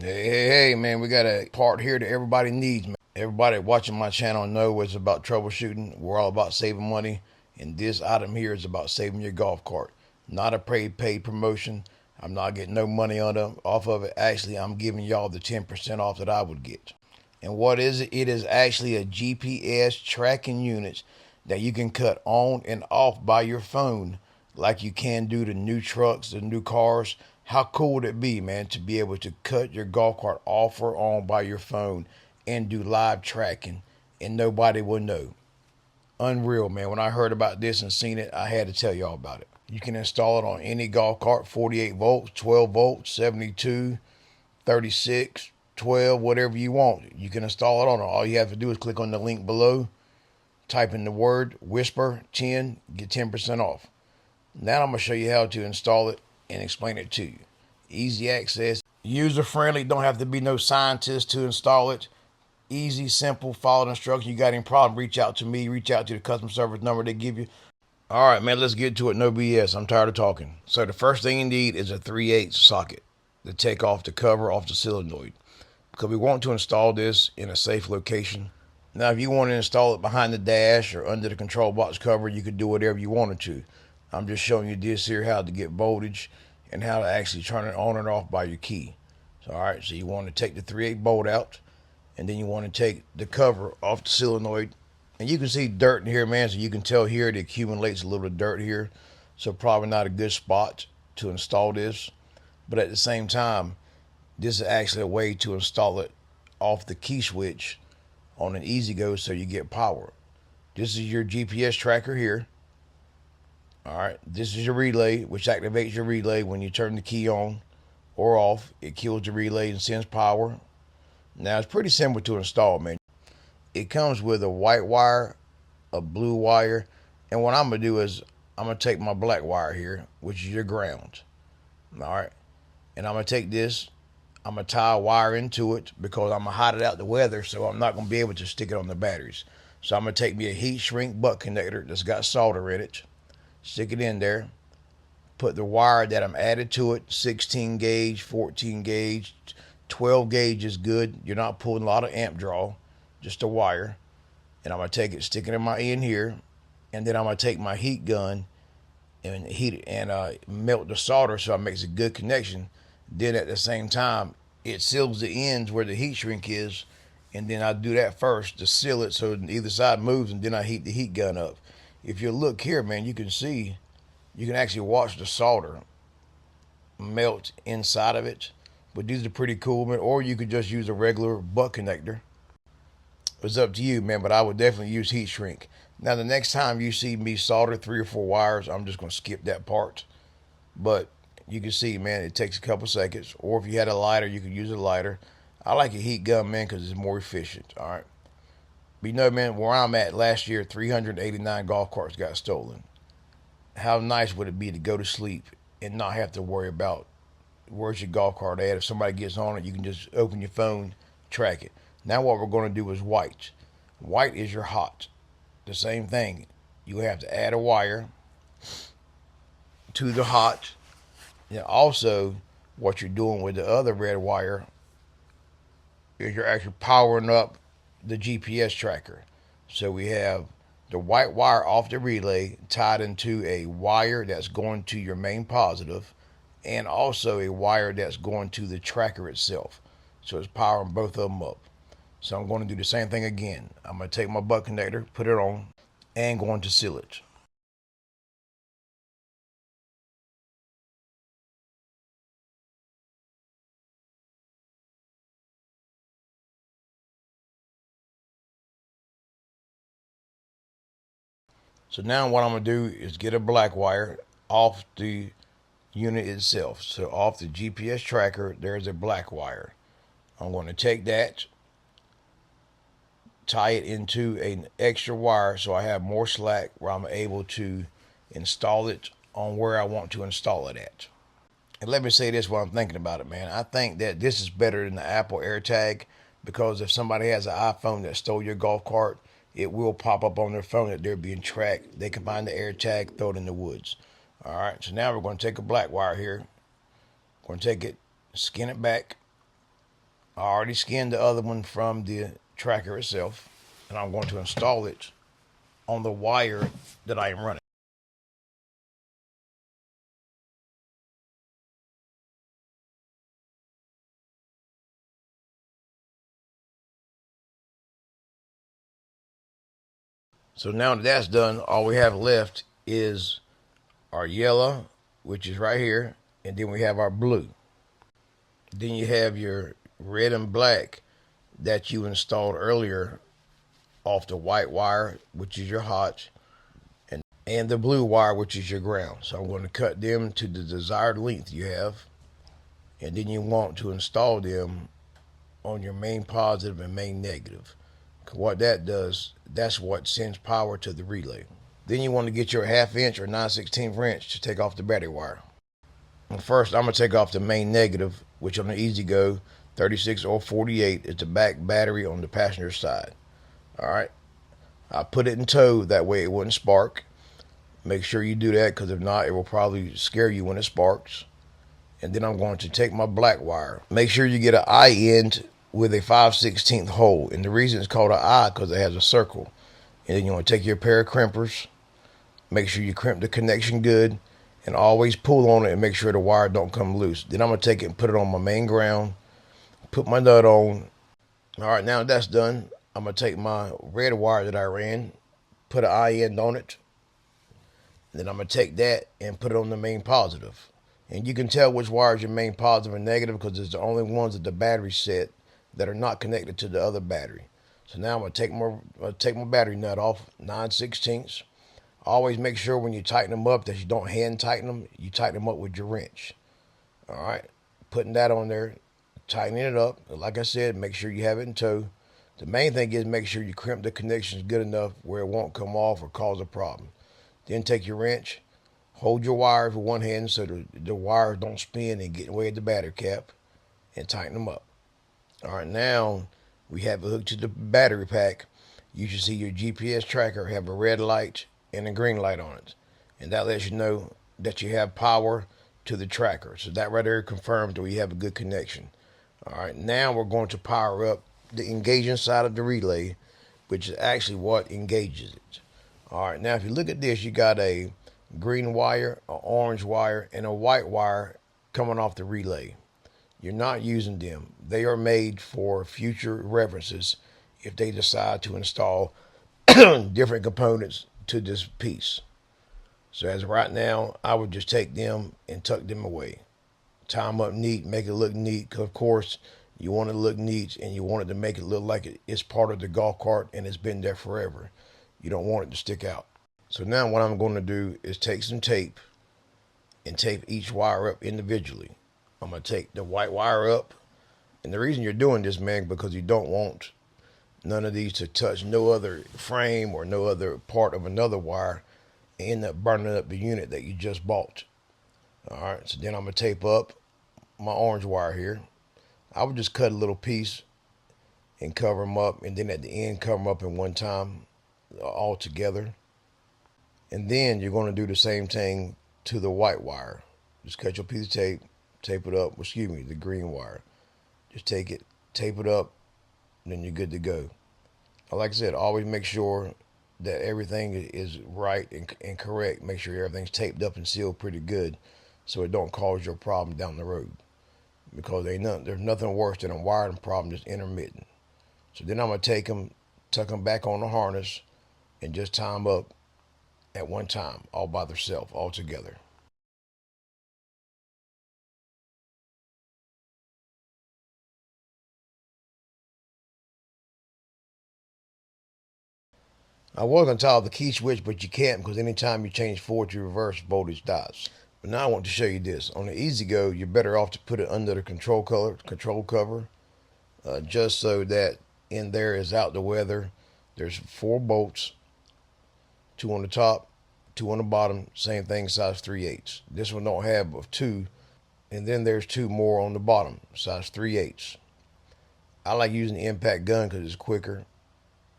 Hey, man, we got a part here that everybody needs, man. Everybody watching my channel know it's about troubleshooting. We're all about saving money, and this item here is about saving your golf cart. Not a paid promotion. I'm not getting no money off of it. Actually, I'm giving y'all the 10% off that I would get. And what is it? It is actually a GPS tracking unit that you can cut on and off by your phone like you can do the new trucks, the new cars. How cool would it be, man, to be able to cut your golf cart off or on by your phone and do live tracking and nobody will know? Unreal, man. When I heard about this and seen it, I had to tell y'all about it. You can install it on any golf cart, 48 volts, 12 volts, 72, 36, 12, whatever you want. You can install it on it. All you have to do is click on the link below, type in the word whisper 10, get 10% off. Now I'm going to show you how to install it and explain it to you. Easy access, user friendly, don't have to be no scientist to install it. Easy, simple, follow the instructions. You got any problem, reach out to me, reach out to the customer service number they give you. All right, man, let's get to it. No BS. I'm tired of talking. So the first thing you need is a 3/8 socket to take off the cover off the solenoid, because we want to install this in a safe location. Now, if you want to install it behind the dash or under the control box cover, you could do whatever you wanted to. I'm just showing you this here, how to get voltage and how to actually turn it on and off by your key. So, all right, so you want to take the 3/8 bolt out, and then you want to take the cover off the solenoid. And you can see dirt in here, man, so you can tell here it accumulates a little dirt here. So probably not a good spot to install this. But at the same time, this is actually a way to install it off the key switch on an easy go so you get power. This is your GPS tracker here. All right, this is your relay, which activates your relay when you turn the key on or off. It kills the relay and sends power. Now, it's pretty simple to install, man. It comes with a white wire, a blue wire, and what I'm going to do is I'm going to take my black wire here, which is your ground. All right, and I'm going to take this, I'm going to tie a wire into it because I'm going to hide it out the weather, so I'm not going to be able to stick it on the batteries. So I'm going to take me a heat shrink butt connector that's got solder in it, stick it in there, put the wire that I'm added to it, 16 gauge, 14 gauge, 12 gauge is good. You're not pulling a lot of amp draw, just a wire. And I'm going to take it, stick it in my end here, and then I'm going to take my heat gun and heat it and melt the solder so it makes a good connection. Then at the same time, it seals the ends where the heat shrink is, and then I do that first to seal it so either side moves, and then I heat the heat gun up. If you look here, man, you can see, you can actually watch the solder melt inside of it. But these are pretty cool, man. Or you could just use a regular butt connector. It's up to you, man, but I would definitely use heat shrink. Now, the next time you see me solder 3 or 4 wires, I'm just going to skip that part. But you can see, man, it takes a couple seconds. Or if you had a lighter, you could use a lighter. I like a heat gun, man, because it's more efficient, all right? But you know, man, where I'm at, last year, 389 golf carts got stolen. How nice would it be to go to sleep and not have to worry about where's your golf cart at? If somebody gets on it, you can just open your phone, track it. Now what we're going to do is white. White is your hot. The same thing. You have to add a wire to the hot. And also, what you're doing with the other red wire is you're actually powering up the GPS tracker. So we have the white wire off the relay tied into a wire that's going to your main positive, and also a wire that's going to the tracker itself. So it's powering both of them up. So I'm going to do the same thing again. I'm going to take my butt connector, put it on, and going to seal it. So now what I'm going to do is get a black wire off the unit itself. So off the GPS tracker, there's a black wire. I'm going to take that, tie it into an extra wire so I have more slack where I'm able to install it on where I want to install it at. And let me say this while I'm thinking about it, man. I think that this is better than the Apple AirTag, because if somebody has an iPhone that stole your golf cart, it will pop up on their phone that they're being tracked. They can find the AirTag, throw it in the woods. All right, so now we're going to take a black wire here. We're going to take it, skin it back, I already skinned the other one from the tracker itself, and I'm going to install it on the wire that I am running. So now that that's done, all we have left is our yellow, which is right here, and then we have our blue. Then you have your red and black that you installed earlier off the white wire, which is your hot, and the blue wire, which is your ground. So I'm going to cut them to the desired length you have, and then you want to install them on your main positive and main negative. What that does, that's what sends power to the relay. Then you want to get your 1/2 inch or 9/16 wrench to take off the battery wire. And first, I'm going to take off the main negative, which on the Easy Go 36 or 48 is the back battery on the passenger side. All right, I put it in tow, that way it wouldn't spark. Make sure you do that, because if not, it will probably scare you when it sparks. And then I'm going to take my black wire. Make sure you get an eye end with a 5/16 hole. And the reason it's called an eye, because it has a circle. And then you want to take your pair of crimpers. Make sure you crimp the connection good. And always pull on it and make sure the wire don't come loose. Then I'm going to take it and put it on my main ground. Put my nut on. All right, now that's done, I'm going to take my red wire that I ran, put an eye end on it. Then I'm going to take that and put it on the main positive. And you can tell which wire is your main positive and negative, because it's the only ones at the battery set that are not connected to the other battery. So now I'm going to take my battery nut off, 9/16. Always make sure when you tighten them up that you don't hand tighten them. You tighten them up with your wrench. All right, putting that on there, tightening it up. Like I said, make sure you have it in tow. The main thing is make sure you crimp the connections good enough where it won't come off or cause a problem. Then take your wrench, hold your wires with one hand so the wires don't spin and get away at the battery cap, and tighten them up. All right, now we have it hooked to the battery pack. You should see your GPS tracker have a red light and a green light on it. And that lets you know that you have power to the tracker. So that right there confirms that we have a good connection. All right, now we're going to power up the engaging side of the relay, which is actually what engages it. All right, now if you look at this, you got a green wire, an orange wire, and a white wire coming off the relay. You're not using them. They are made for future references if they decide to install different components to this piece. So as of right now, I would just take them and tuck them away. Tie them up neat, make it look neat. Cause of course, you want it to look neat, and you want it to make it look like it's part of the golf cart and it's been there forever. You don't want it to stick out. So now what I'm going to do is take some tape and tape each wire up individually. I'm going to take the white wire up. And the reason you're doing this, man, because you don't want none of these to touch no other frame or no other part of another wire and end up burning up the unit that you just bought. All right, so then I'm going to tape up my orange wire here. I would just cut a little piece and cover them up, and then at the end cover them up in one time all together. And then you're going to do the same thing to the white wire. Just cut your piece of tape, tape it up, the green wire. Just take it, tape it up, and then you're good to go. Like I said, always make sure that everything is right and correct. Make sure everything's taped up and sealed pretty good so it don't cause you a problem down the road. Because there's nothing worse than a wiring problem that's intermittent. So then I'm going to take them, tuck them back on the harness, and just tie them up at one time, all by themselves, all together. I was going to toggle the key switch, but you can't, because anytime you change forward to reverse, voltage dies. But now I want to show you this. On the Easy Go, you're better off to put it under the control cover, just so that in there is out the weather. There's 4 bolts, 2 on the top, 2 on the bottom, same thing, size 3/8. This one don't have 2, and then there's 2 more on the bottom, size 3/8. I like using the impact gun because it's quicker,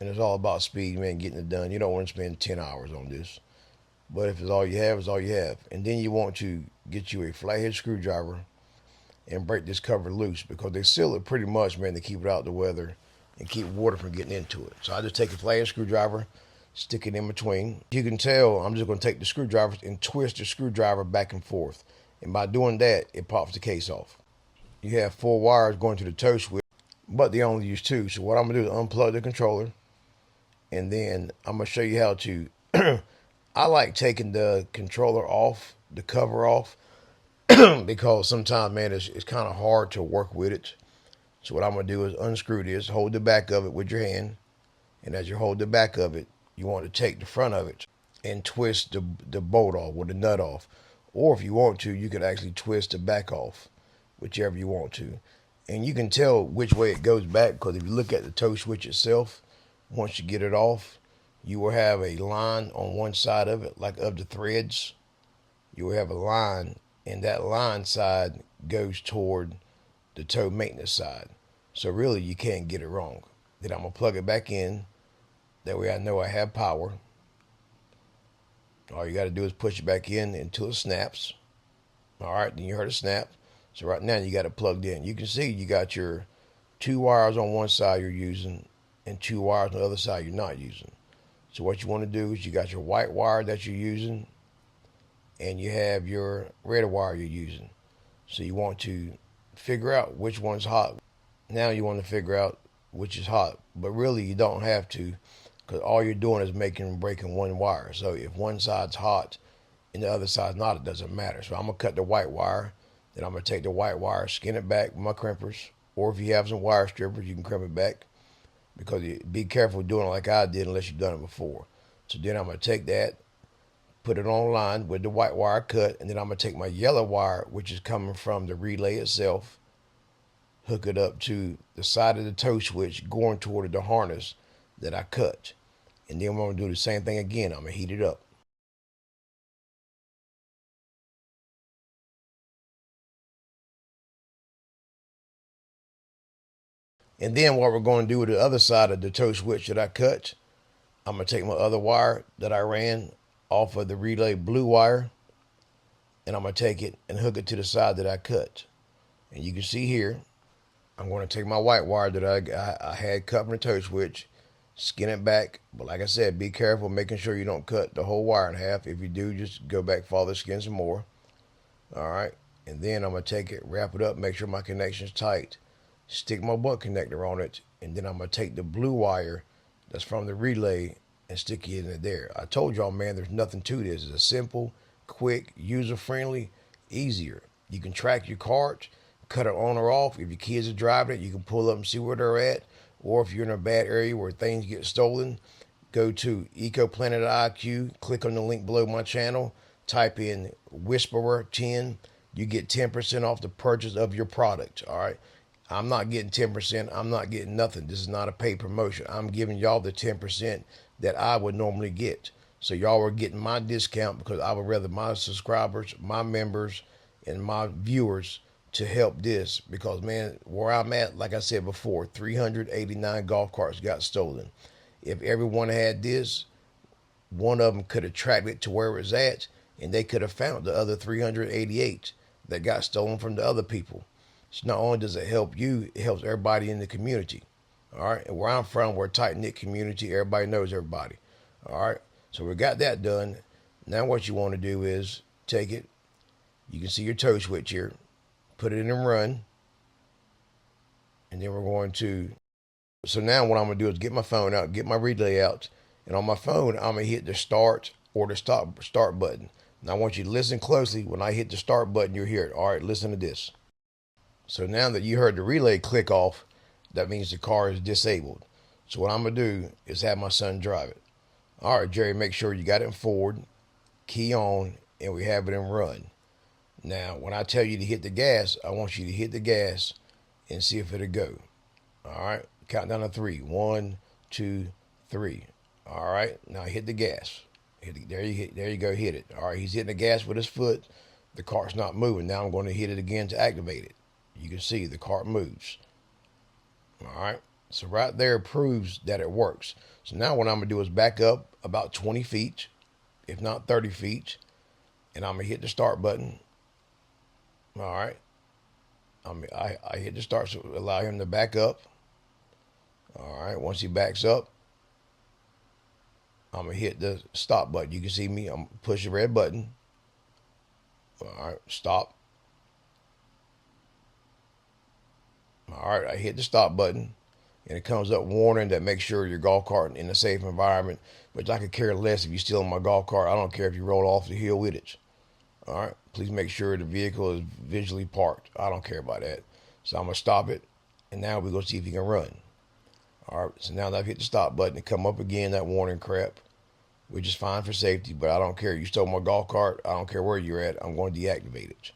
and it's all about speed, man, getting it done. You don't want to spend 10 hours on this. But if it's all you have, it's all you have. And then you want to get you a flathead screwdriver and break this cover loose, because they seal it pretty much, man, to keep it out of the weather and keep water from getting into it. So I just take a flathead screwdriver, stick it in between. You can tell I'm just going to take the screwdriver and twist the screwdriver back and forth. And by doing that, it pops the case off. You have 4 wires going to the toe switch, but they only use 2. So what I'm going to do is unplug the controller, and then I'm going to show you how to I like taking the controller off, the cover off, because sometimes, man, it's kind of hard to work with it. So what I'm going to do is unscrew this, hold the back of it with your hand, and as you hold the back of it, you want to take the front of it and twist the bolt off, or the nut off. Or if you want to, you can actually twist the back off, whichever you want to. And you can tell which way it goes back, because if you look at the toe switch itself, once you get it off, you will have a line on one side of it, like of the threads. You will have a line, and that line side goes toward the toe maintenance side. So really, you can't get it wrong. Then I'm going to plug it back in. That way I know I have power. All you got to do is push it back in until it snaps. All right, then you heard it snap. So right now you got it plugged in. You can see you got your 2 wires on one side you're using and 2 wires on the other side you're not using. So what you want to do is you got your white wire that you're using, and you have your red wire you're using. So you want to figure out which one's hot. Now you want to figure out which is hot, but really you don't have to, because all you're doing is making and breaking one wire. So if one side's hot and the other side's not, it doesn't matter. So I'm going to cut the white wire. Then I'm going to take the white wire, skin it back with my crimpers. Or if you have some wire strippers, you can crimp it back. Because be careful doing it like I did unless you've done it before. So then I'm going to take that, put it on line with the white wire cut. And then I'm going to take my yellow wire, which is coming from the relay itself, hook it up to the side of the toe switch going toward the harness that I cut. And then I'm going to do the same thing again. I'm going to heat it up. And then what we're going to do with the other side of the toe switch that I cut, I'm going to take my other wire that I ran off of the relay blue wire, and I'm going to take it and hook it to the side that I cut. And you can see here, I'm going to take my white wire that I had cut from the toe switch, skin it back. But like I said, be careful making sure you don't cut the whole wire in half. If you do, just go back, follow the skin some more. All right. And then I'm going to take it, wrap it up, make sure my connection's tight, stick my butt connector on it, and then I'm going to take the blue wire that's from the relay and stick it in there. I told y'all, man, there's nothing to this. It's a simple, quick, user-friendly, easier. You can track your cart, cut it on or off. If your kids are driving it, you can pull up and see where they're at. Or if you're in a bad area where things get stolen, go to EcoPlanet.IQ, click on the link below my channel, type in Whisperer 10. You get 10% off the purchase of your product. All right. I'm not getting 10%. I'm not getting nothing. This is not a paid promotion. I'm giving y'all the 10% that I would normally get. So y'all are getting my discount because I would rather my subscribers, my members, and my viewers to help this. Because, man, where I'm at, like I said before, 389 golf carts got stolen. If everyone had this, one of them could have tracked it to where it's at, and they could have found the other 388 that got stolen from the other people. So not only does it help you, it helps everybody in the community. All right. And where I'm from, we're a tight-knit community. Everybody knows everybody. All right. So we got that done. Now what you want to do is take it. You can see your toe switch here. Put it in and run. And then we're going to. So now what I'm going to do is get my phone out, get my relay out. And on my phone, I'm going to hit the start or the start button. Now I want you to listen closely. When I hit the start button, you'll hear it. All right. Listen to this. So now that you heard the relay click off, that means the car is disabled. So what I'm going to do is have my son drive it. All right, Jerry, make sure you got it in forward, key on, and we have it in run. Now, when I tell you to hit the gas, I want you to hit the gas and see if it'll go. All right, count down to 3. 1, 2, 3. All right, now hit the gas. There you go, hit it. All right, he's hitting the gas with his foot. The cart's not moving. Now I'm going to hit it again to activate it. You can see the cart moves. All right. So right there proves that it works. So now what I'm going to do is back up about 20 feet, if not 30 feet. And I'm going to hit the start button. All right. I hit the start to allow him to back up. All right, once he backs up, I'm gonna hit the stop button. You can see me. I'm push the red button. All right, stop. All right, I hit the stop button, and it comes up warning that make sure your golf cart in a safe environment. Which I could care less if you steal my golf cart. I don't care if you roll off the hill with it. All right, please make sure the vehicle is visually parked. I don't care about that. So I'm gonna stop it, and now we're gonna see if he can run. All right, so now that I've hit the stop button, it come up again that warning crap, which is fine for safety, but I don't care. You stole my golf cart. I don't care where you're at. I'm going to deactivate it.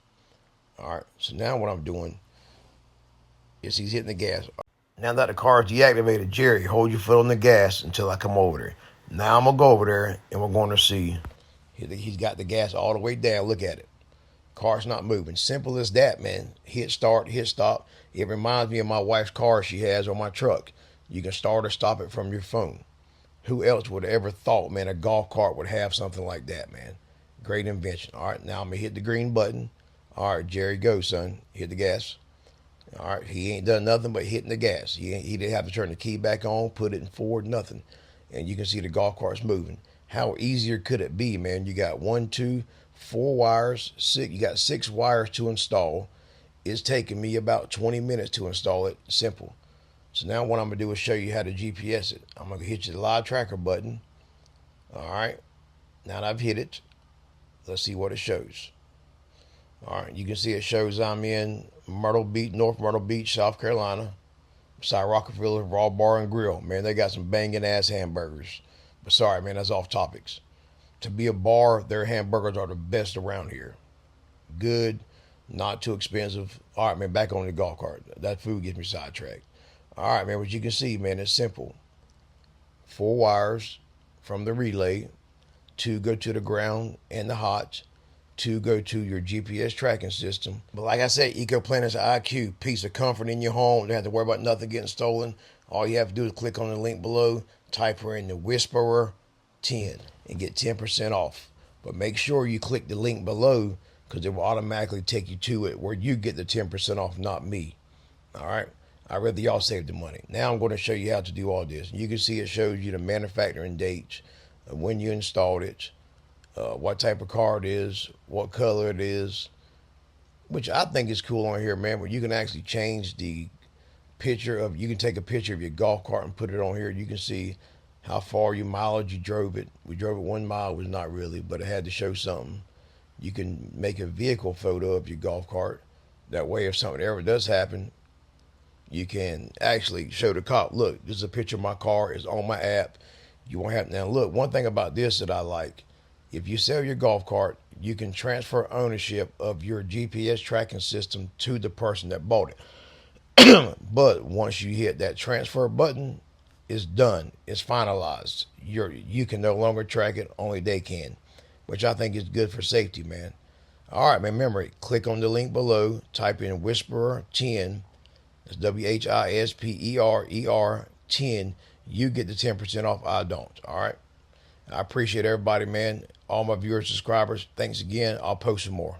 All right, so now what I'm doing is he's hitting the gas. Now that the car is deactivated, Jerry, hold your foot on the gas until I come over there. Now I'm going to go over there, and we're going to see. He's got the gas all the way down. Look at it. Car's not moving. Simple as that, man. Hit start, hit stop. It reminds me of my wife's car she has on my truck. You can start or stop it from your phone. Who else would have ever thought, man, a golf cart would have something like that, man? Great invention. All right, now I'm going to hit the green button. All right, Jerry, go, son. Hit the gas. All right, he ain't done nothing but hitting the gas. He didn't have to turn the key back on, put it in forward, nothing. And you can see the golf cart's moving. How easier could it be, man? You got 1, 2, 4 wires, six. You got 6 wires to install. It's taking me about 20 minutes to install it. Simple. So now what I'm going to do is show you how to GPS it. I'm going to hit the live tracker button. All right. Now that I've hit it, let's see what it shows. All right. You can see it shows I'm in Myrtle Beach, North Myrtle Beach, South Carolina. Beside Rockefeller Raw Bar and Grill. Man, they got some banging ass hamburgers. But sorry, man, that's off topics. To be a bar, their hamburgers are the best around here. Good, not too expensive. All right, man, back on the golf cart. That food gets me sidetracked. All right, man, what you can see, man, it's simple. 4 wires from the relay, 2 go to the ground and the hot, 2 go to your GPS tracking system. But like I said, EcoPlanet's IQ, piece of comfort in your home. You don't have to worry about nothing getting stolen. All you have to do is click on the link below, type her in the Whisperer 10 and get 10% off. But make sure you click the link below because it will automatically take you to it where you get the 10% off, not me. All right. I'd rather y'all save the money. Now I'm going to show you how to do all this. You can see it shows you the manufacturing dates, when you installed it, what type of car it is, what color it is, which I think is cool on here, man, where you can actually change the picture of, you can take a picture of your golf cart and put it on here. You can see how far your mileage you drove it. We drove it 1 mile, was not really, but it had to show something. You can make a vehicle photo of your golf cart. That way, if something ever does happen, you can actually show the cop, look, this is a picture of my car. It's on my app. You won't have, now look, one thing about this that I like, if you sell your golf cart, you can transfer ownership of your GPS tracking system to the person that bought it. But once you hit that transfer button, it's done. It's finalized. You can no longer track it. Only they can, which I think is good for safety, man. All right, man. Remember, click on the link below. Type in Whisperer 10. That's WHISPERER 10. You get the 10% off. I don't. All right. I appreciate everybody, man. All my viewers, subscribers. Thanks again. I'll post some more.